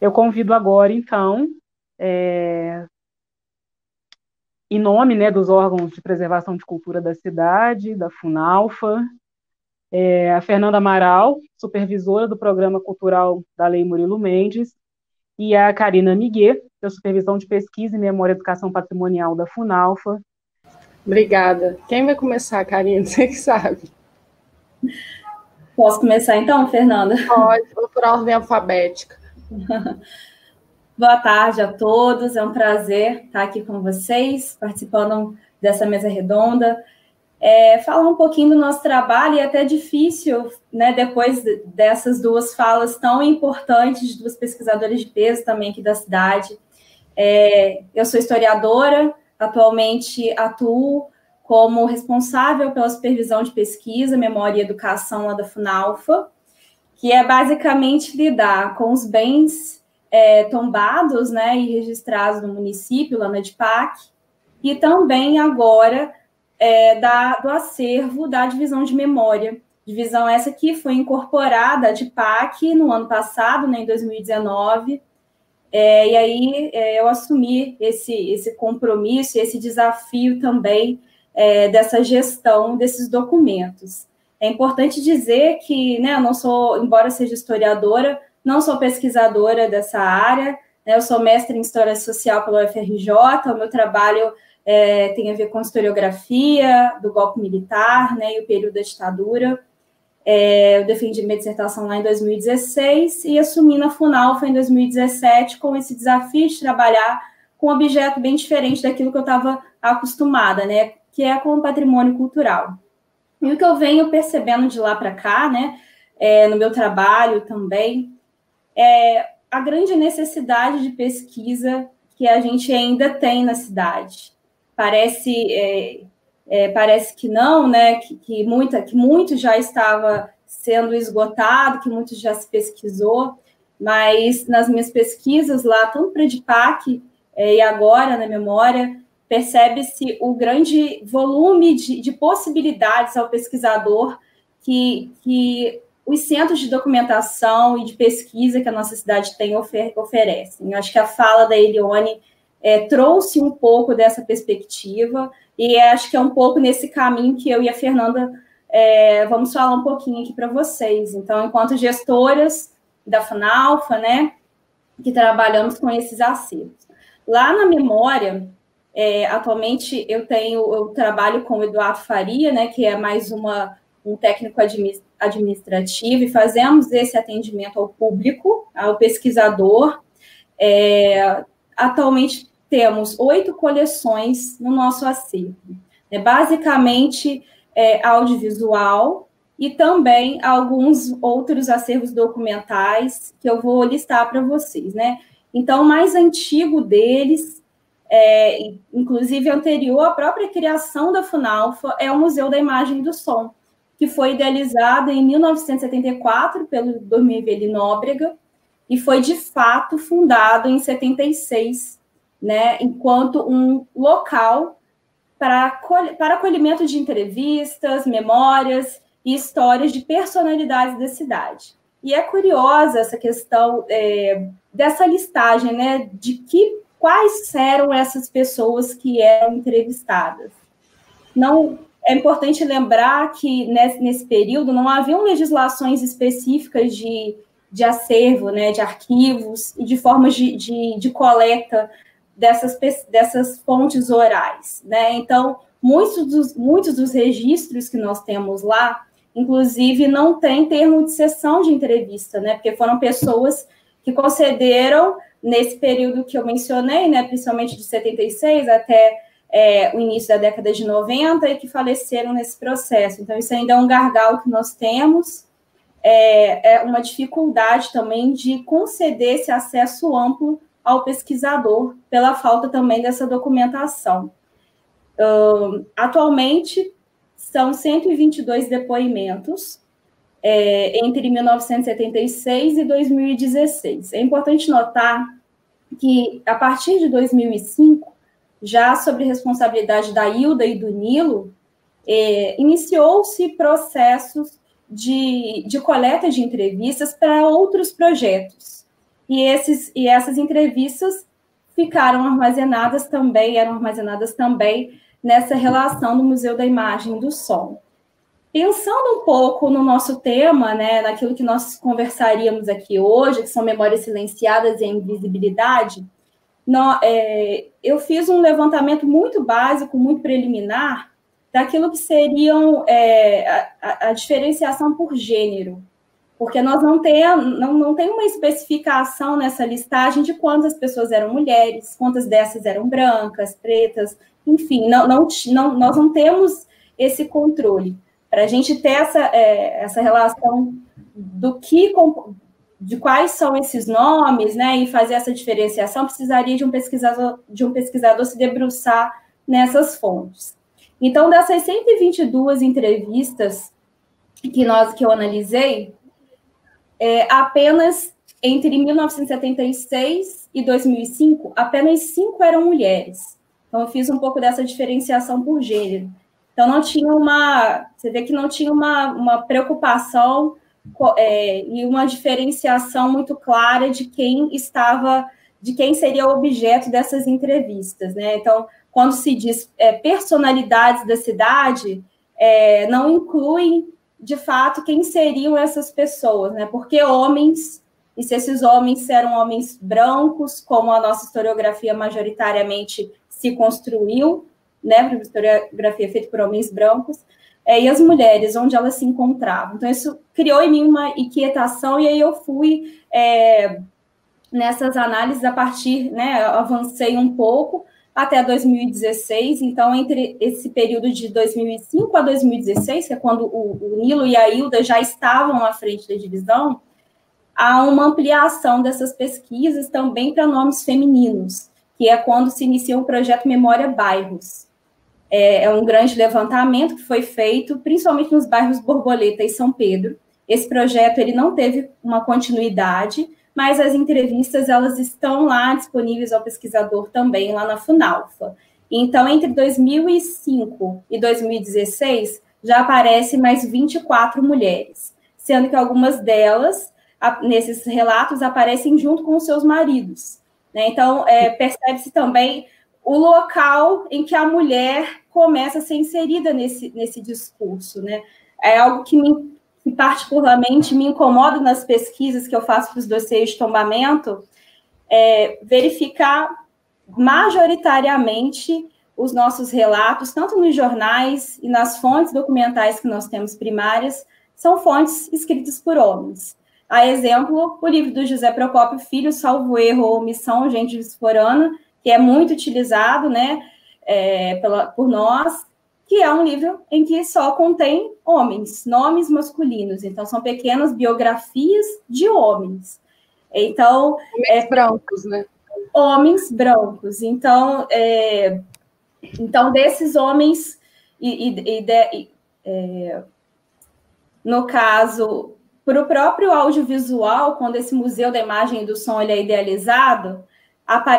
Eu convido agora, então, em nome, né, dos órgãos de preservação de cultura da cidade, da Funalfa, a Fernanda Amaral, supervisora do Programa Cultural da Lei Murilo Mendes, e a Karina Miguel, da Supervisão de Pesquisa e Memória e Educação Patrimonial da Funalfa. Obrigada. Quem vai começar, Karina? Você que sabe. Posso começar então, Fernanda? Pode, vou por ordem alfabética. Boa tarde a todos, é um prazer estar aqui com vocês, participando dessa mesa redonda. Falar um pouquinho do nosso trabalho, e é até difícil, né, depois dessas duas falas tão importantes, de duas pesquisadoras de peso também aqui da cidade. Eu sou historiadora, atualmente atuo como responsável pela supervisão de pesquisa, memória e educação lá da Funalfa, que é basicamente lidar com os bens tombados, né, e registrados no município, lá na EDPAC, e também agora do acervo da divisão de memória. Divisão essa que foi incorporada à EDPAC no ano passado, né, em 2019, e aí eu assumi esse compromisso, esse desafio também dessa gestão desses documentos. É importante dizer que, né, eu não sou, embora seja historiadora, não sou pesquisadora dessa área, né, eu sou mestre em História Social pela UFRJ, o meu trabalho tem a ver com historiografia do golpe militar, né, e o período da ditadura. Eu defendi minha dissertação lá em 2016 e assumi na Funalfa em 2017 com esse desafio de trabalhar com um objeto bem diferente daquilo que eu estava acostumada, né, que é com o patrimônio cultural. E o que eu venho percebendo de lá para cá, né, no meu trabalho também, é a grande necessidade de pesquisa que a gente ainda tem na cidade. Parece que não, né? Que muito já estava sendo esgotado, que muito já se pesquisou, mas nas minhas pesquisas lá, tanto para a EDPAC e agora na memória, percebe-se o grande volume de possibilidades ao pesquisador que os centros de documentação e de pesquisa que a nossa cidade tem oferecem. Eu acho que a fala da Elione trouxe um pouco dessa perspectiva, e acho que é um pouco nesse caminho que eu e a Fernanda vamos falar um pouquinho aqui para vocês. Então, enquanto gestoras da Funalfa, né, que trabalhamos com esses acervos. Lá na memória, atualmente eu trabalho com o Eduardo Faria, né, que é mais um técnico administrativo, e fazemos esse atendimento ao público, ao pesquisador. Atualmente temos 8 coleções no nosso acervo. Basicamente, audiovisual e também alguns outros acervos documentais que eu vou listar para vocês, né? Então, o mais antigo deles, inclusive anterior à própria criação da Funalfa, é o Museu da Imagem e do Som, que foi idealizado em 1974 pelo Dormir Veli Nóbrega e foi, de fato, fundado em 76, né, enquanto um local para acolhimento de entrevistas, memórias e histórias de personalidades da cidade. E é curiosa essa questão dessa listagem, né, de quais eram essas pessoas que eram entrevistadas. Não é importante lembrar que nesse período não haviam legislações específicas de acervo, né, de arquivos e de formas de coleta dessas fontes orais, né? Então, muitos dos registros que nós temos lá, inclusive, não tem termo de sessão de entrevista, né? Porque foram pessoas que concederam nesse período que eu mencionei, né? Principalmente de 76 até o início da década de 90 e que faleceram nesse processo. Então, isso ainda é um gargalo que nós temos, uma dificuldade também de conceder esse acesso amplo ao pesquisador, pela falta também dessa documentação. Atualmente, são 122 depoimentos entre 1976 e 2016. É importante notar que, a partir de 2005, já sobre responsabilidade da Hilda e do Nilo, iniciou-se processos de coleta de entrevistas para outros projetos. e essas entrevistas eram armazenadas também nessa relação do Museu da Imagem e do Som. Pensando um pouco no nosso tema, né, naquilo que nós conversaríamos aqui hoje, que são memórias silenciadas e a invisibilidade, eu fiz um levantamento muito básico, muito preliminar, daquilo que seriam a diferenciação por gênero, porque nós não tem uma especificação nessa listagem de quantas pessoas eram mulheres, quantas dessas eram brancas, pretas, enfim, nós não temos esse controle. Para a gente ter essa relação de quais são esses nomes, né, e fazer essa diferenciação, precisaria de um pesquisador se debruçar nessas fontes. Então, dessas 122 entrevistas que eu analisei, apenas entre 1976 e 2005, apenas 5 eram mulheres. Então, eu fiz um pouco dessa diferenciação por gênero. Então, você vê que não tinha uma preocupação e uma diferenciação muito clara de quem seria o objeto dessas entrevistas, né? Então, quando se diz personalidades da cidade, não inclui, de fato, quem seriam essas pessoas, né? Porque homens, e se esses homens eram homens brancos, como a nossa historiografia majoritariamente se construiu, né, a historiografia feita por homens brancos, e as mulheres, onde elas se encontravam. Então, isso criou em mim uma inquietação, e aí eu fui nessas análises a partir, né, avancei um pouco até 2016, então, entre esse período de 2005 a 2016, que é quando o Nilo e a Hilda já estavam à frente da divisão, há uma ampliação dessas pesquisas também para nomes femininos, que é quando se inicia o projeto Memória Bairros. É um grande levantamento que foi feito, principalmente nos bairros Borboleta e São Pedro. Esse projeto ele não teve uma continuidade, mas as entrevistas elas estão lá disponíveis ao pesquisador também, lá na Funalfa. Então, entre 2005 e 2016, já aparecem mais 24 mulheres, sendo que algumas delas, nesses relatos, aparecem junto com os seus maridos, né? Então, percebe-se também o local em que a mulher começa a ser inserida nesse discurso, né? É algo que particularmente me incomoda nas pesquisas que eu faço para os dossiês de tombamento, verificar majoritariamente os nossos relatos, tanto nos jornais e nas fontes documentais que nós temos primárias, são fontes escritas por homens. A exemplo, o livro do José Procópio Filho, Salvo Erro ou Omissão, Gênese Forana, que é muito utilizado, né, por nós, que é um livro em que só contém homens, nomes masculinos. Então, são pequenas biografias de homens. Então, homens brancos, né? Homens brancos. Então, desses homens, no caso, para o próprio audiovisual, quando esse Museu da Imagem e do Som ele é idealizado,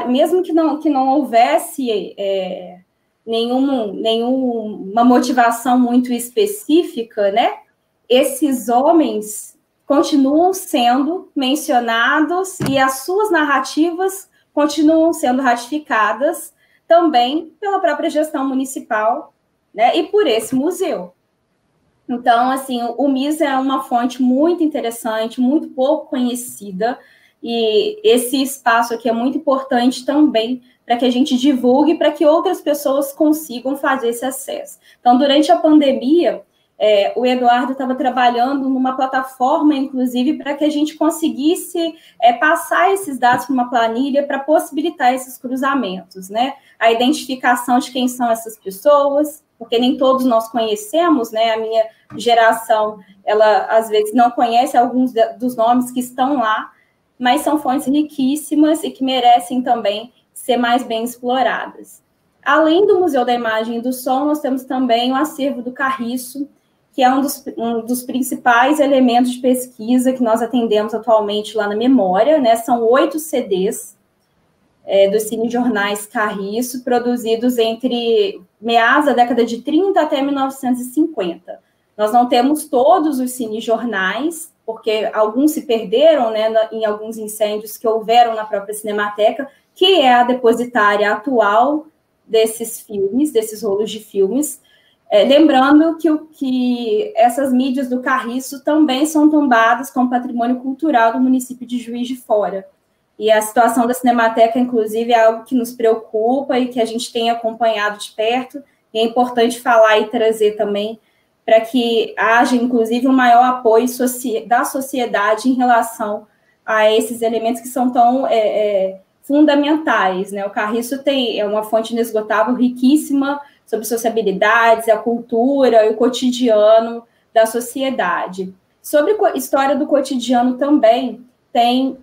mesmo que não houvesse nenhuma motivação muito específica, né? Esses homens continuam sendo mencionados e as suas narrativas continuam sendo ratificadas também pela própria gestão municipal, né? E por esse museu. Então, assim, o MIS é uma fonte muito interessante, muito pouco conhecida, e esse espaço aqui é muito importante também para que a gente divulgue, para que outras pessoas consigam fazer esse acesso. Então, durante a pandemia, o Eduardo estava trabalhando numa plataforma, inclusive, para que a gente conseguisse passar esses dados para uma planilha para possibilitar esses cruzamentos, né? A identificação de quem são essas pessoas, porque nem todos nós conhecemos, né? A minha geração, ela às vezes não conhece alguns dos nomes que estão lá, mas são fontes riquíssimas e que merecem também ser mais bem exploradas. Além do Museu da Imagem e do Som, nós temos também o acervo do Carriço, que é um dos principais elementos de pesquisa que nós atendemos atualmente lá na Memória, né? São 8 CDs dos cinejornais Carriço, produzidos entre meados da década de 30 até 1950. Nós não temos todos os cinejornais, porque alguns se perderam, né, em alguns incêndios que houveram na própria Cinemateca, que é a depositária atual desses filmes, desses rolos de filmes. Lembrando que essas mídias do Carriço também são tombadas como patrimônio cultural do município de Juiz de Fora. E a situação da Cinemateca, inclusive, é algo que nos preocupa e que a gente tem acompanhado de perto, e é importante falar e trazer também para que haja, inclusive, um maior apoio da sociedade em relação a esses elementos que são tão fundamentais, né? O Carriço é uma fonte inesgotável, riquíssima, sobre sociabilidades, a cultura e o cotidiano da sociedade. Sobre história do cotidiano também, tem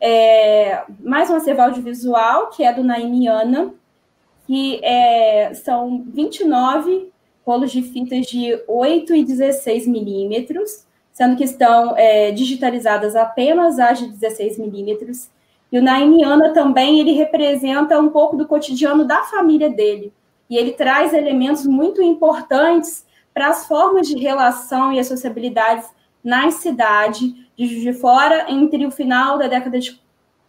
mais um acervo audiovisual, que é do Naimiana, que são 29 rolos de fitas de 8 e 16 milímetros, sendo que estão digitalizadas apenas as de 16 milímetros. E o Naimiana também, ele representa um pouco do cotidiano da família dele. E ele traz elementos muito importantes para as formas de relação e as sociabilidades na cidade de Juiz de Fora entre o final da década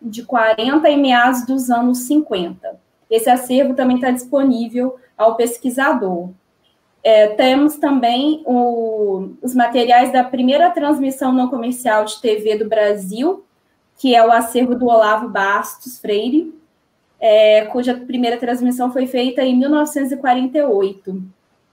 de 40 e meados dos anos 50. Esse acervo também está disponível ao pesquisador. Temos também os materiais da primeira transmissão não comercial de TV do Brasil, que é o acervo do Olavo Bastos Freire, cuja primeira transmissão foi feita em 1948.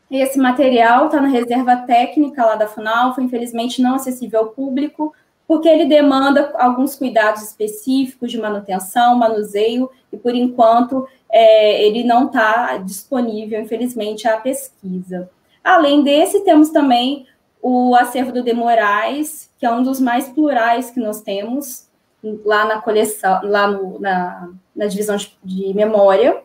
Esse material está na reserva técnica lá da FUNALFA, infelizmente não acessível ao público, porque ele demanda alguns cuidados específicos de manutenção, manuseio, e por enquanto ele não está disponível, infelizmente, à pesquisa. Além desse, temos também o acervo do De Moraes, que é um dos mais plurais que nós temos lá na coleção, lá na divisão de memória,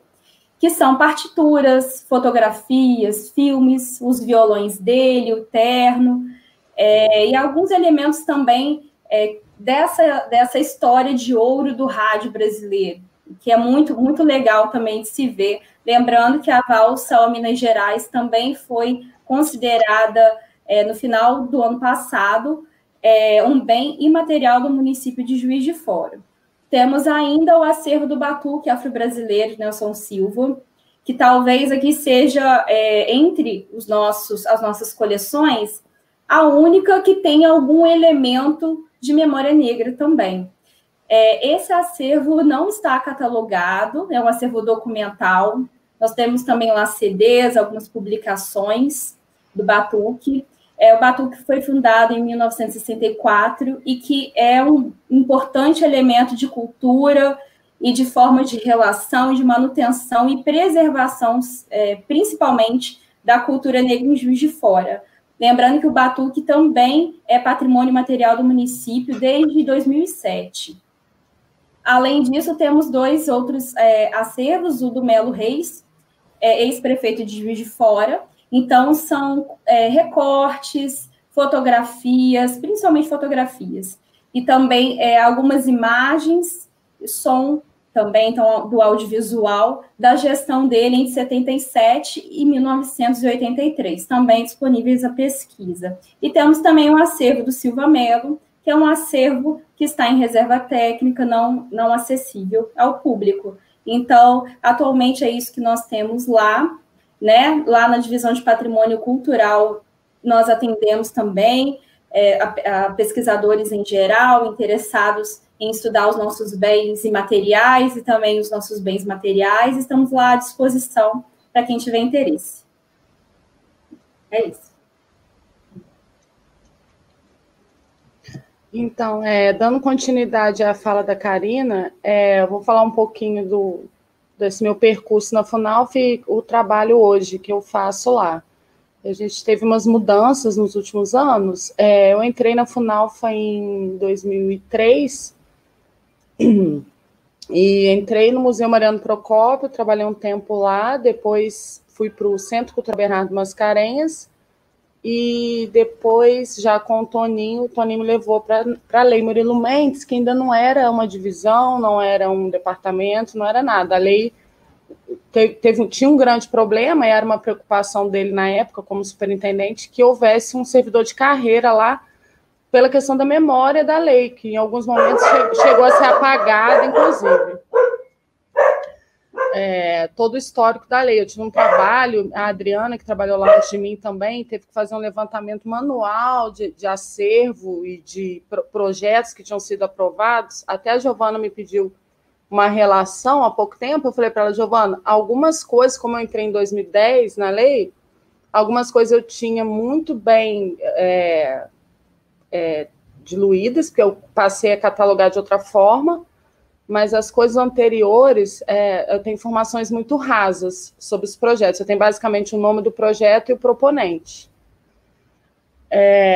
que são partituras, fotografias, filmes, os violões dele, o terno, e alguns elementos também dessa história de ouro do rádio brasileiro, que é muito, muito legal também de se ver. Lembrando que a valsa ao Minas Gerais também foi considerada, no final do ano passado, um bem imaterial do município de Juiz de Fora. Temos ainda o acervo do batuque afro-brasileiro, Nelson Silva, que talvez aqui seja, entre as nossas coleções, a única que tem algum elemento de memória negra também. Esse acervo não está catalogado, é um acervo documental. Nós temos também lá CDs, algumas publicações do batuque. O batuque foi fundado em 1964 e que é um importante elemento de cultura e de forma de relação, de manutenção e preservação, principalmente, da cultura negra em Juiz de Fora. Lembrando que o batuque também é patrimônio material do município desde 2007. Além disso, temos dois outros acervos, o do Melo Reis, ex-prefeito de Juiz de Fora. Então, são recortes, fotografias, principalmente fotografias, e também algumas imagens, som também então, do audiovisual, da gestão dele entre 77 e 1983, também disponíveis à pesquisa. E temos também o acervo do Silva Melo, que é um acervo que está em reserva técnica, não acessível ao público. Então, atualmente é isso que nós temos lá, né? Lá na divisão de patrimônio cultural, nós atendemos também a pesquisadores em geral, interessados em estudar os nossos bens imateriais e também os nossos bens materiais. Estamos lá à disposição para quem tiver interesse. É isso. Então, dando continuidade à fala da Karina, eu vou falar um pouquinho desse meu percurso na FUNALFA e o trabalho hoje que eu faço lá. A gente teve umas mudanças nos últimos anos. Eu entrei na FUNALFA em 2003 e entrei no Museu Mariano Procópio, trabalhei um tempo lá, depois fui para o Centro Cultural Bernardo Mascarenhas e depois, já com o Toninho me levou para a Lei Murilo Mendes, que ainda não era uma divisão, não era um departamento, não era nada. A lei tinha um grande problema, e era uma preocupação dele na época, como superintendente, que houvesse um servidor de carreira lá pela questão da memória da lei, que em alguns momentos chegou a ser apagada, inclusive. Todo o histórico da lei. Eu tive um trabalho, a Adriana, que trabalhou lá antes de mim também, teve que fazer um levantamento manual de acervo e de projetos que tinham sido aprovados. Até a Giovana me pediu uma relação há pouco tempo. Eu falei para ela, Giovana, algumas coisas, como eu entrei em 2010 na lei, algumas coisas eu tinha muito bem diluídas, porque eu passei a catalogar de outra forma, mas as coisas anteriores, eu tenho informações muito rasas sobre os projetos. Eu tenho basicamente o nome do projeto e o proponente.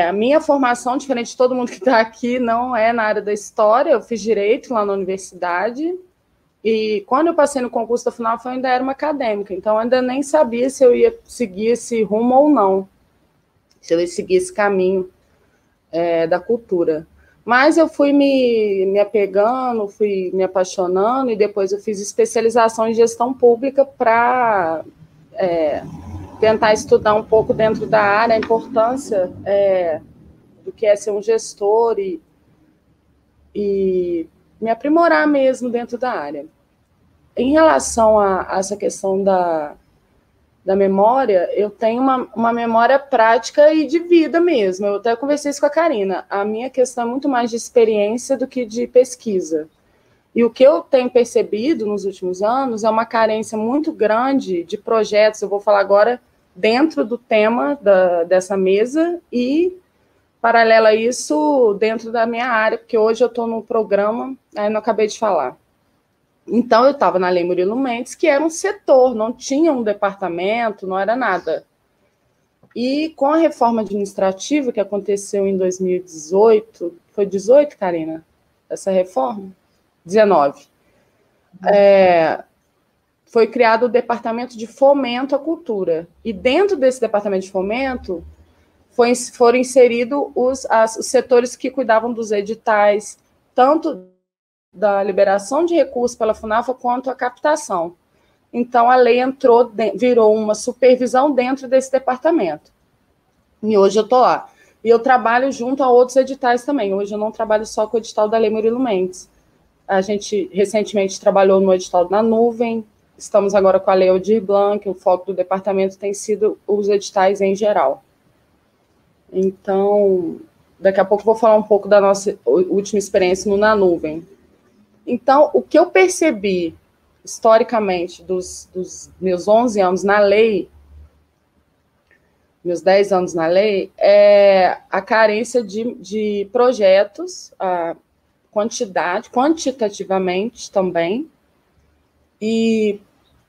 A minha formação, diferente de todo mundo que está aqui, não é na área da história. Eu fiz direito lá na universidade, e quando eu passei no concurso da FUNAF, eu ainda era uma acadêmica, então eu ainda nem sabia se eu ia seguir esse rumo ou não, se eu ia seguir esse caminho da cultura. Mas eu fui me apegando, fui me apaixonando, e depois eu fiz especialização em gestão pública para tentar estudar um pouco dentro da área a importância do que é ser um gestor e me aprimorar mesmo dentro da área. Em relação a essa questão da memória, eu tenho uma memória prática e de vida mesmo. Eu até conversei isso com a Karina. A minha questão é muito mais de experiência do que de pesquisa. E o que eu tenho percebido nos últimos anos é uma carência muito grande de projetos. Eu vou falar agora dentro do tema dessa mesa e, paralelo a isso, dentro da minha área, porque hoje eu estou no programa, aí não acabei de falar. Então, eu estava na Lei Murilo Mendes, que era um setor, não tinha um departamento, não era nada. E com a reforma administrativa que aconteceu em 2018, foi 18, Karina? Essa reforma? 19. Foi criado o Departamento de Fomento à Cultura. E dentro desse Departamento de Fomento, foram inseridos os setores que cuidavam dos editais, tanto da liberação de recursos pela FUNAFA quanto a captação. Então, a lei virou uma supervisão dentro desse departamento. E hoje eu estou lá. E eu trabalho junto a outros editais também. Hoje eu não trabalho só com o edital da Lei Murilo Mendes. A gente recentemente trabalhou no edital na nuvem, estamos agora com a Lei Aldir Blanc, o foco do departamento tem sido os editais em geral. Então, daqui a pouco eu vou falar um pouco da nossa última experiência no Na Nuvem. Então, o que eu percebi, historicamente, dos meus 11 anos na lei, meus 10 anos na lei, é a carência de projetos, a quantitativamente também, e,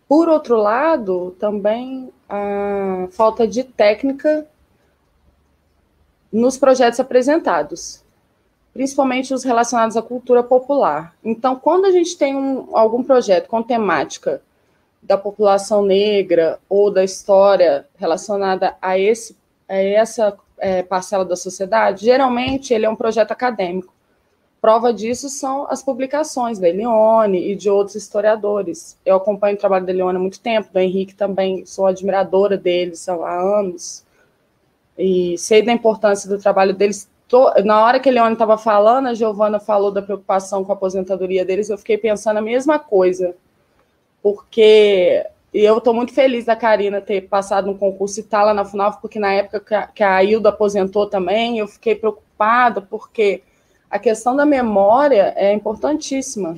por outro lado, também a falta de técnica nos projetos apresentados, principalmente os relacionados à cultura popular. Então, quando a gente tem algum projeto com temática da população negra ou da história relacionada a essa parcela da sociedade, geralmente ele é um projeto acadêmico. Prova disso são as publicações da Elione e de outros historiadores. Eu acompanho o trabalho da Elione há muito tempo, do Henrique também, sou admiradora deles há anos, e sei da importância do trabalho deles. Na hora que a Elione estava falando, a Giovana falou da preocupação com a aposentadoria deles, eu fiquei pensando a mesma coisa, porque eu estou muito feliz da Karina ter passado no concurso e estar lá na FUNAF, porque na época que a Ailda aposentou também, eu fiquei preocupada, porque a questão da memória é importantíssima.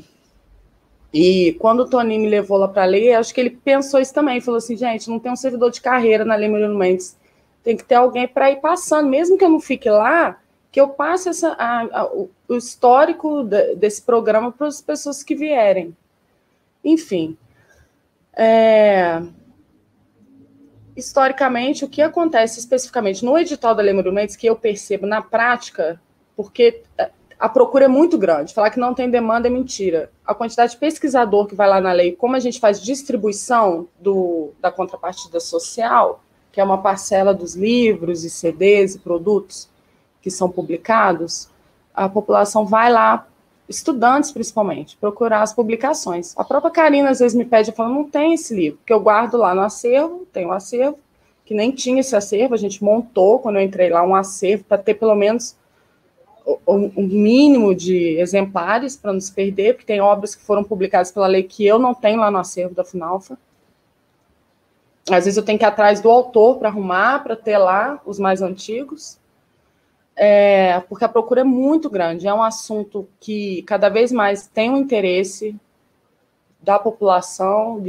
E quando o Toninho me levou lá para a lei, acho que ele pensou isso também, falou assim, gente, não tem um servidor de carreira na Lei Murilo Mendes, tem que ter alguém para ir passando, mesmo que eu não fique lá, que eu passe o histórico desse programa para as pessoas que vierem. Enfim. Historicamente, o que acontece especificamente no edital da Lei Murilo Mendes, que eu percebo na prática, porque a procura é muito grande, falar que não tem demanda é mentira. A quantidade de pesquisador que vai lá na lei, como a gente faz distribuição da contrapartida social, que é uma parcela dos livros e CDs e produtos que são publicados, a população vai lá, estudantes principalmente, procurar as publicações. A própria Karina às vezes me pede, eu falo, não tem esse livro, que eu guardo lá no acervo, tem um acervo, que nem tinha esse acervo, a gente montou, quando eu entrei lá, um acervo para ter pelo menos o mínimo de exemplares para não se perder, porque tem obras que foram publicadas pela lei que eu não tenho lá no acervo da Funalfa. Às vezes eu tenho que ir atrás do autor para arrumar, para ter lá os mais antigos, porque a procura é muito grande. É um assunto que cada vez mais tem um interesse da população,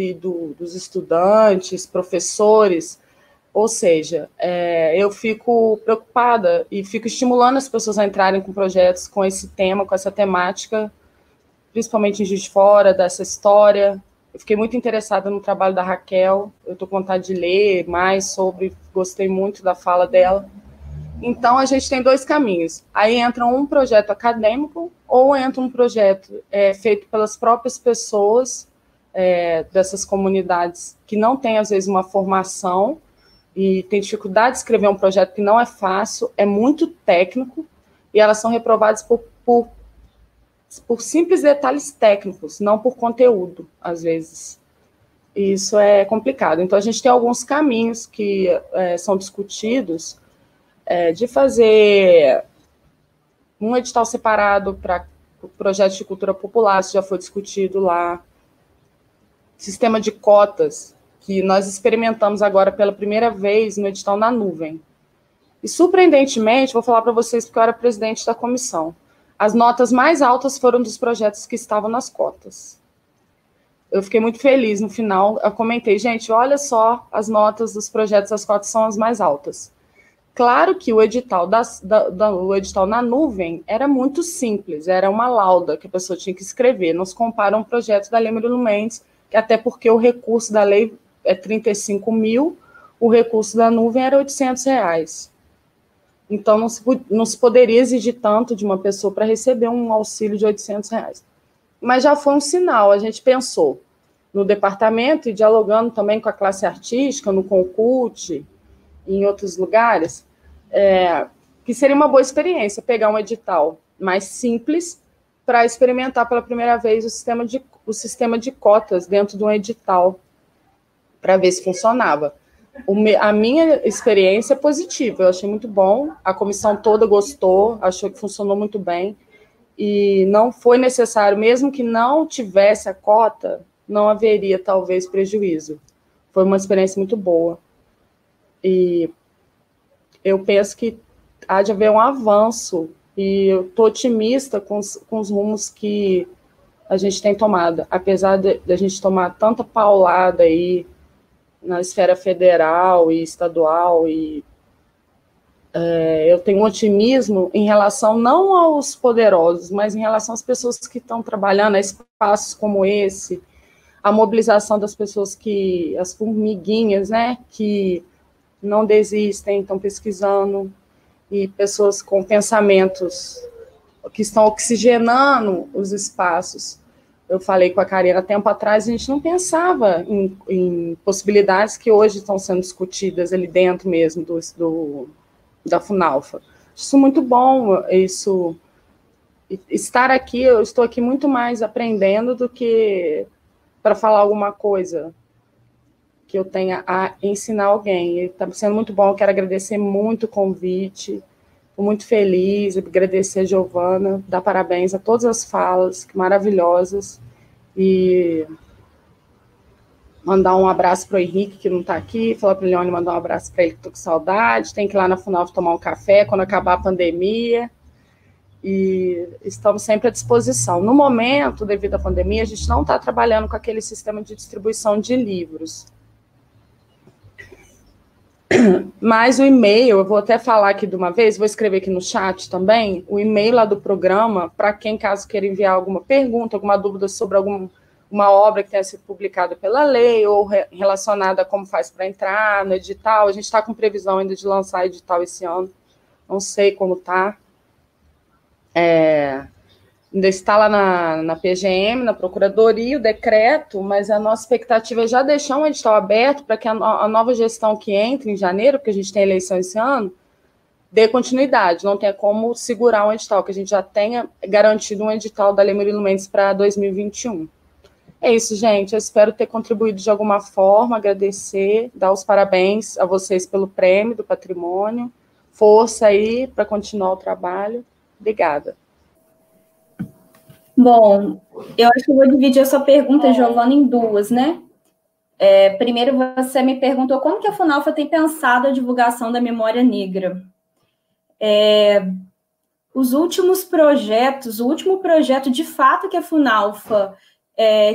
dos estudantes, professores. Ou seja, eu fico preocupada e fico estimulando as pessoas a entrarem com projetos com esse tema, com essa temática, principalmente em Juiz de Fora, dessa história. Eu fiquei muito interessada no trabalho da Raquel, eu estou com vontade de ler mais sobre, gostei muito da fala dela. Então, a gente tem dois caminhos. Aí entra um projeto acadêmico ou entra um projeto feito pelas próprias pessoas dessas comunidades que não têm, às vezes, uma formação e tem dificuldade de escrever um projeto que não é fácil, é muito técnico, e elas são reprovadas por simples detalhes técnicos, não por conteúdo, às vezes. E isso é complicado. Então, a gente tem alguns caminhos que são discutidos, de fazer um edital separado para projetos de cultura popular, isso já foi discutido lá. Sistema de cotas, que nós experimentamos agora pela primeira vez no edital na nuvem. E, surpreendentemente, vou falar para vocês porque eu era presidente da comissão, as notas mais altas foram dos projetos que estavam nas cotas. Eu fiquei muito feliz no final, eu comentei, gente, olha só, as notas dos projetos das cotas são as mais altas. Claro que o edital, o edital na nuvem era muito simples, era uma lauda que a pessoa tinha que escrever, não se compara a um projeto da Lei Murilo Mendes, que até porque o recurso da lei é 35 mil, o recurso da nuvem era R$800. Então, não se poderia exigir tanto de uma pessoa para receber um auxílio de R$800. Mas já foi um sinal, a gente pensou no departamento e dialogando também com a classe artística, no Concult, em outros lugares, que seria uma boa experiência pegar um edital mais simples para experimentar pela primeira vez o sistema de cotas dentro de um edital, para ver se funcionava. A minha experiência é positiva, eu achei muito bom, a comissão toda gostou, achou que funcionou muito bem, e não foi necessário, mesmo que não tivesse a cota, não haveria, talvez, prejuízo. Foi uma experiência muito boa. E eu penso que há de haver um avanço, e eu estou otimista com os rumos que a gente tem tomado, apesar de a gente tomar tanta paulada aí na esfera federal e estadual, e eu tenho um otimismo em relação não aos poderosos, mas em relação às pessoas que estão trabalhando, a espaços como esse, a mobilização das pessoas as formiguinhas, né, que não desistem, estão pesquisando, e pessoas com pensamentos que estão oxigenando os espaços. Eu falei com a Karina tempo atrás, a gente não pensava em possibilidades que hoje estão sendo discutidas ali dentro mesmo da Funalfa. Isso é muito bom, estar aqui, eu estou aqui muito mais aprendendo do que para falar alguma coisa que eu tenha a ensinar alguém. Está sendo muito bom, eu quero agradecer muito o convite, estou muito feliz, agradecer a Giovana, dar parabéns a todas as falas, que maravilhosas, e mandar um abraço para o Henrique, que não está aqui, falar para o Leone mandar um abraço para ele, que estou com saudade, tem que ir lá na Funalfa tomar um café quando acabar a pandemia, e estamos sempre à disposição. No momento, devido à pandemia, a gente não está trabalhando com aquele sistema de distribuição de livros. Mas o e-mail, eu vou até falar aqui de uma vez, vou escrever aqui no chat também, o e-mail lá do programa, para quem, caso queira enviar alguma pergunta, alguma dúvida sobre uma obra que tenha sido publicada pela lei, ou relacionada a como faz para entrar no edital. A gente está com previsão ainda de lançar edital esse ano, não sei como está. Ainda está lá na PGM, na Procuradoria, o decreto, mas a nossa expectativa é já deixar um edital aberto para que a nova gestão que entre em janeiro, porque a gente tem eleição esse ano, dê continuidade, não tenha como segurar um edital, que a gente já tenha garantido um edital da Lei Murilo Mendes para 2021. É isso, gente, eu espero ter contribuído de alguma forma, agradecer, dar os parabéns a vocês pelo prêmio do patrimônio, força aí para continuar o trabalho, Obrigada. Bom, eu acho que eu vou dividir a sua pergunta, Giovana, em duas, né? Primeiro, você me perguntou como que a FUNALFA tem pensado a divulgação da memória negra. Os últimos projetos, o último projeto, de fato, que a FUNALFA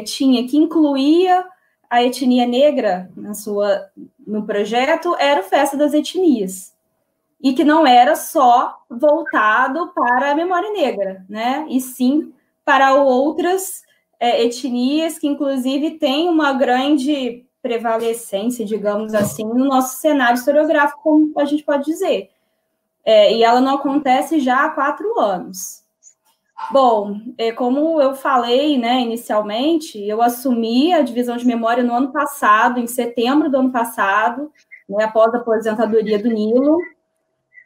tinha, que incluía a etnia negra no projeto, era o Festa das Etnias. E que não era só voltado para a memória negra, né? E sim para outras etnias que, inclusive, têm uma grande prevalecência, digamos assim, no nosso cenário historiográfico, como a gente pode dizer. E ela não acontece já há 4 anos. Bom, como eu falei, né, inicialmente, eu assumi a divisão de memória no ano passado, em setembro do ano passado, né, após a aposentadoria do Nilo.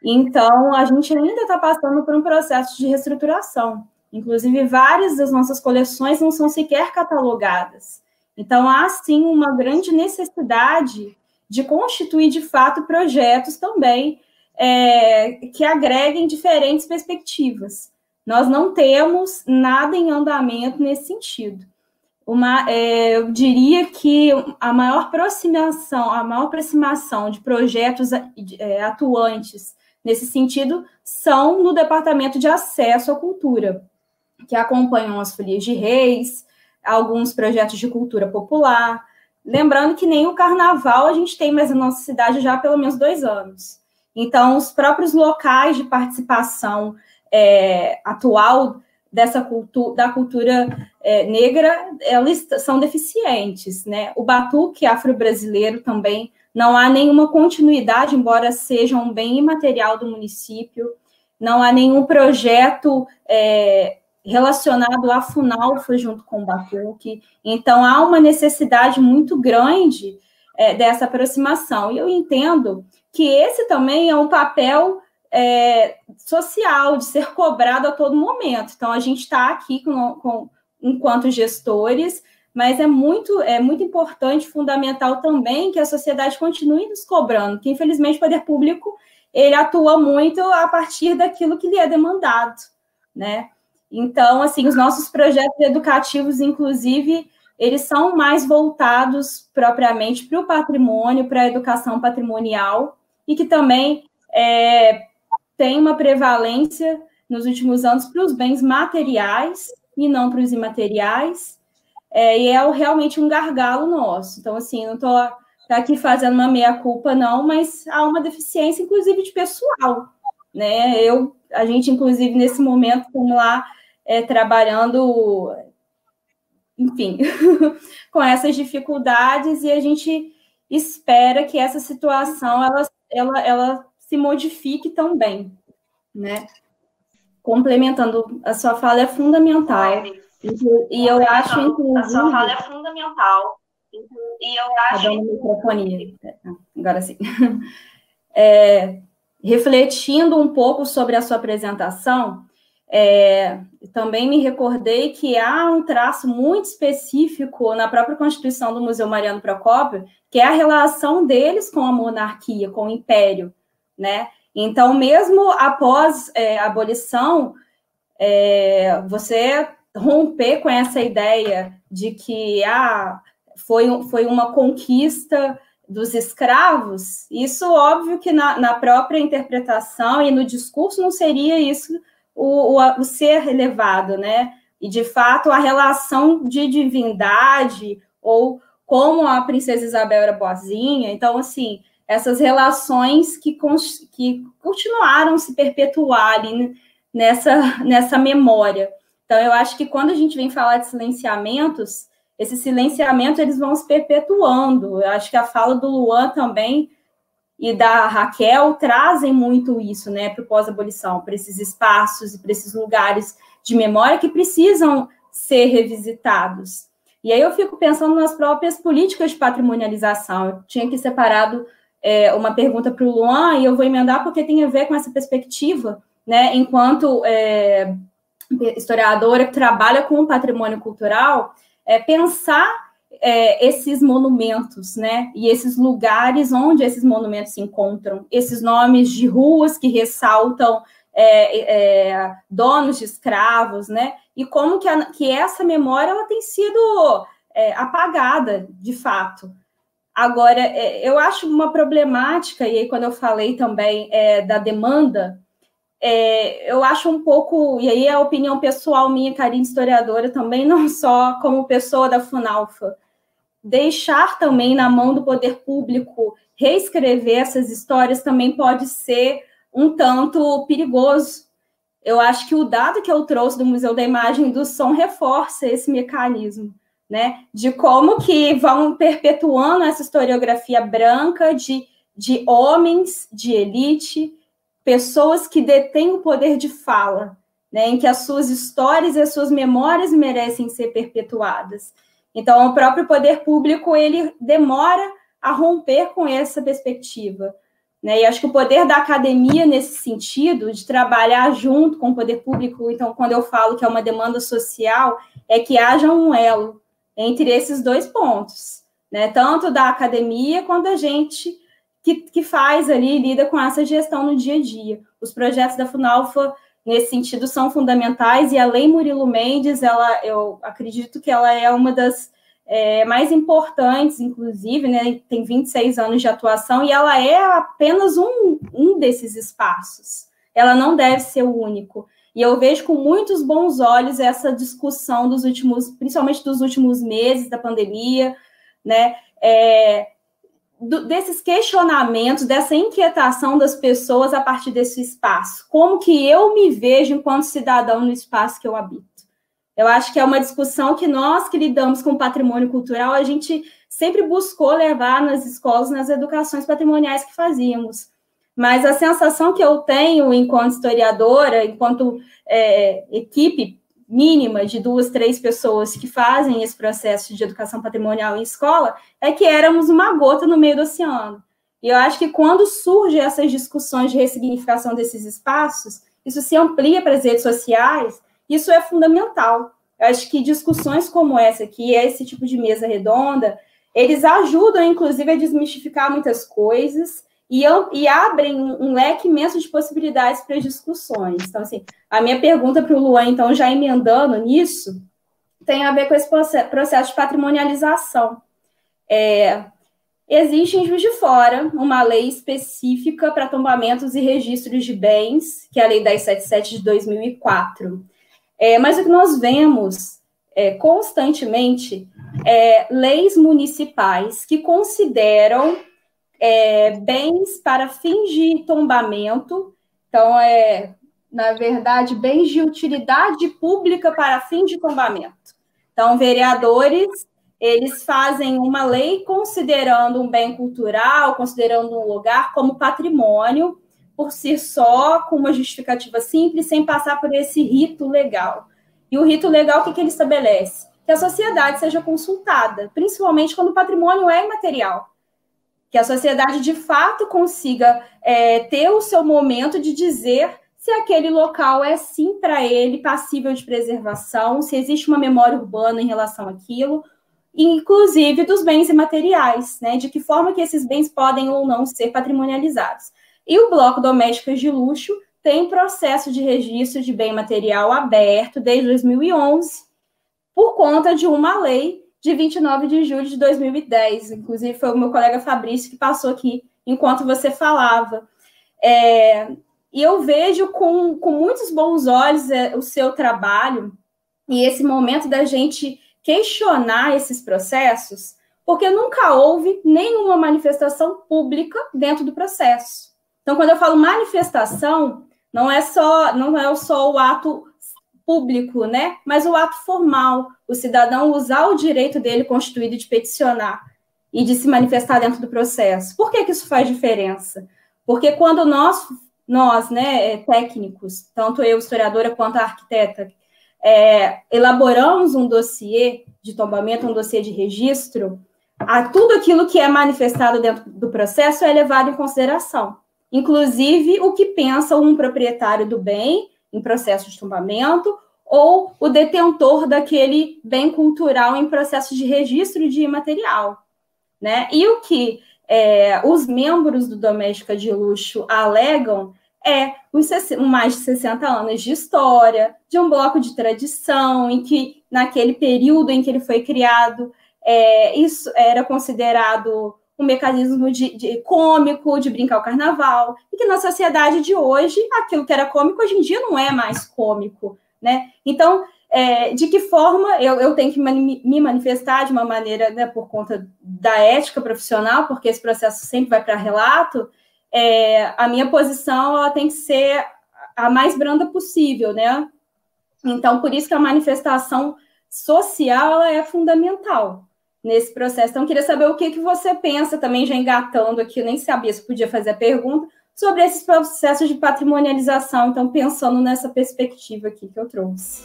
Então, a gente ainda está passando por um processo de reestruturação. Inclusive, várias das nossas coleções não são sequer catalogadas. Então, há, sim, uma grande necessidade de constituir, de fato, projetos também que agreguem diferentes perspectivas. Nós não temos nada em andamento nesse sentido. Eu diria que a maior aproximação de projetos atuantes nesse sentido são no Departamento de Acesso à Cultura, que acompanham as Folias de Reis, alguns projetos de cultura popular. Lembrando que nem o Carnaval a gente tem mais na nossa cidade já há pelo menos 2 anos. Então, os próprios locais de participação atual da cultura negra, elas são deficientes, né? O batuque afro-brasileiro também não há nenhuma continuidade, embora seja um bem imaterial do município, não há nenhum projeto relacionado à FUNALFA junto com o batuque, então há uma necessidade muito grande dessa aproximação, e eu entendo que esse também é um papel social, de ser cobrado a todo momento. Então, a gente está aqui enquanto gestores, mas é muito importante, fundamental também, que a sociedade continue nos cobrando, que, infelizmente, o poder público ele atua muito a partir daquilo que lhe é demandado, né? Então, assim, os nossos projetos educativos, inclusive, eles são mais voltados propriamente para o patrimônio, para a educação patrimonial, e que também tem uma prevalência nos últimos anos para os bens materiais e não para os imateriais, e realmente um gargalo nosso. Então, assim, não estou aqui fazendo uma meia-culpa, não, mas há uma deficiência, inclusive, de pessoal, né? A gente, inclusive, nesse momento, estamos lá trabalhando, enfim, com essas dificuldades, e a gente espera que essa situação ela se modifique também, né? Complementando, a sua fala é fundamental. E eu acho, inclusive... A sua fala é fundamental. E eu acho... Microfonia. Agora sim. Refletindo um pouco sobre a sua apresentação, também me recordei que há um traço muito específico na própria Constituição do Museu Mariano Procópio, que é a relação deles com a monarquia, com o império, né? Então, mesmo após a abolição, você romper com essa ideia de que foi uma conquista dos escravos, isso, óbvio que na própria interpretação e no discurso não seria isso o ser elevado, né? E, de fato, a relação de divindade, ou como a princesa Isabel era boazinha. Então, assim, essas relações que continuaram se perpetuar ali nessa memória. Então, eu acho que quando a gente vem falar de silenciamentos, esses silenciamentos eles vão se perpetuando. Eu acho que a fala do Luan também e da Raquel trazem muito isso, né, para o pós-abolição, para esses espaços e para esses lugares de memória que precisam ser revisitados. E aí eu fico pensando nas próprias políticas de patrimonialização. Eu tinha aqui separado uma pergunta para o Luan, e eu vou emendar porque tem a ver com essa perspectiva, né, enquanto historiadora que trabalha com o patrimônio cultural, pensar esses monumentos, né, e esses lugares onde esses monumentos se encontram, esses nomes de ruas que ressaltam donos de escravos, né? E como que essa memória ela tem sido apagada, de fato. Agora, eu acho uma problemática, e aí quando eu falei também da demanda, eu acho um pouco, e aí é a opinião pessoal minha, Karine, historiadora, também não só como pessoa da Funalfa, deixar também na mão do poder público reescrever essas histórias também pode ser um tanto perigoso. Eu acho que o dado que eu trouxe do Museu da Imagem e do Som reforça esse mecanismo, né? De como que vão perpetuando essa historiografia branca de homens de elite, pessoas que detêm o poder de fala, né? Em que as suas histórias e as suas memórias merecem ser perpetuadas. Então, o próprio poder público, ele demora a romper com essa perspectiva, né? E acho que o poder da academia, nesse sentido, de trabalhar junto com o poder público, então, quando eu falo que é uma demanda social, é que haja um elo entre esses dois pontos, né? Tanto da academia quanto da gente que faz ali, lida com essa gestão no dia a dia. Os projetos da Funalfa, nesse sentido, são fundamentais, e a Lei Murilo Mendes, eu acredito que ela é uma das mais importantes, inclusive, né? Tem 26 anos de atuação, e ela é apenas um desses espaços. Ela não deve ser o único. E eu vejo com muitos bons olhos essa discussão principalmente dos últimos meses da pandemia, né? Desses questionamentos, dessa inquietação das pessoas a partir desse espaço. Como que eu me vejo enquanto cidadão no espaço que eu habito? Eu acho que é uma discussão que nós que lidamos com patrimônio cultural, a gente sempre buscou levar nas escolas, nas educações patrimoniais que fazíamos. Mas a sensação que eu tenho enquanto historiadora, enquanto equipe mínima de 2, 3 pessoas que fazem esse processo de educação patrimonial em escola, é que éramos uma gota no meio do oceano. E eu acho que quando surgem essas discussões de ressignificação desses espaços, isso se amplia para as redes sociais, isso é fundamental. Eu acho que discussões como essa aqui, esse tipo de mesa redonda, eles ajudam, inclusive, a desmistificar muitas coisas e abrem um leque imenso de possibilidades para as discussões. Então, assim, a minha pergunta para o Luan, então, já emendando nisso, tem a ver com esse processo de patrimonialização. Existe em Juiz de Fora uma lei específica para tombamentos e registros de bens, que é a Lei 1077 de 2004. Mas o que nós vemos constantemente leis municipais que consideram bens para fins de tombamento, então, na verdade, bens de utilidade pública para fins de tombamento. Então, vereadores, eles fazem uma lei considerando um bem cultural, considerando um lugar como patrimônio, por si só, com uma justificativa simples, sem passar por esse rito legal. E o rito legal, o que ele estabelece? Que a sociedade seja consultada, principalmente quando o patrimônio é imaterial. Que a sociedade, de fato, consiga ter o seu momento de dizer se aquele local é, sim, para ele, passível de preservação, se existe uma memória urbana em relação àquilo, inclusive dos bens imateriais, né? De que forma que esses bens podem ou não ser patrimonializados. E o Bloco Domésticas de Luxo tem processo de registro de bem material aberto desde 2011, por conta de uma lei de 29 de julho de 2010. Inclusive, foi o meu colega Fabrício que passou aqui enquanto você falava. E eu vejo com muitos bons olhos o seu trabalho e esse momento da gente questionar esses processos, porque nunca houve nenhuma manifestação pública dentro do processo. Então, quando eu falo manifestação, não é só o ato público, né? Mas o ato formal, o cidadão usar o direito dele constituído de peticionar e de se manifestar dentro do processo. Por que isso faz diferença? Porque quando nós né, técnicos, tanto eu, historiadora, quanto a arquiteta, elaboramos um dossiê de tombamento, um dossiê de registro, tudo aquilo que é manifestado dentro do processo é levado em consideração. Inclusive, o que pensa um proprietário do bem em processo de tombamento ou o detentor daquele bem cultural em processo de registro de imaterial, né? E o que os membros do Doméstica de Luxo alegam os mais de 60 anos de história, de um bloco de tradição, em que, naquele período em que ele foi criado, isso era considerado um mecanismo de cômico, de brincar o carnaval, e que na sociedade de hoje, aquilo que era cômico, hoje em dia não é mais cômico, né? Então, de que forma eu tenho que me manifestar de uma maneira, né, por conta da ética profissional, porque esse processo sempre vai para relato, a minha posição ela tem que ser a mais branda possível, né? Então, por isso que a manifestação social ela é fundamental nesse processo. Então, eu queria saber o que você pensa, também já engatando aqui, eu nem sabia se podia fazer a pergunta, sobre esses processos de patrimonialização, então, pensando nessa perspectiva aqui que eu trouxe.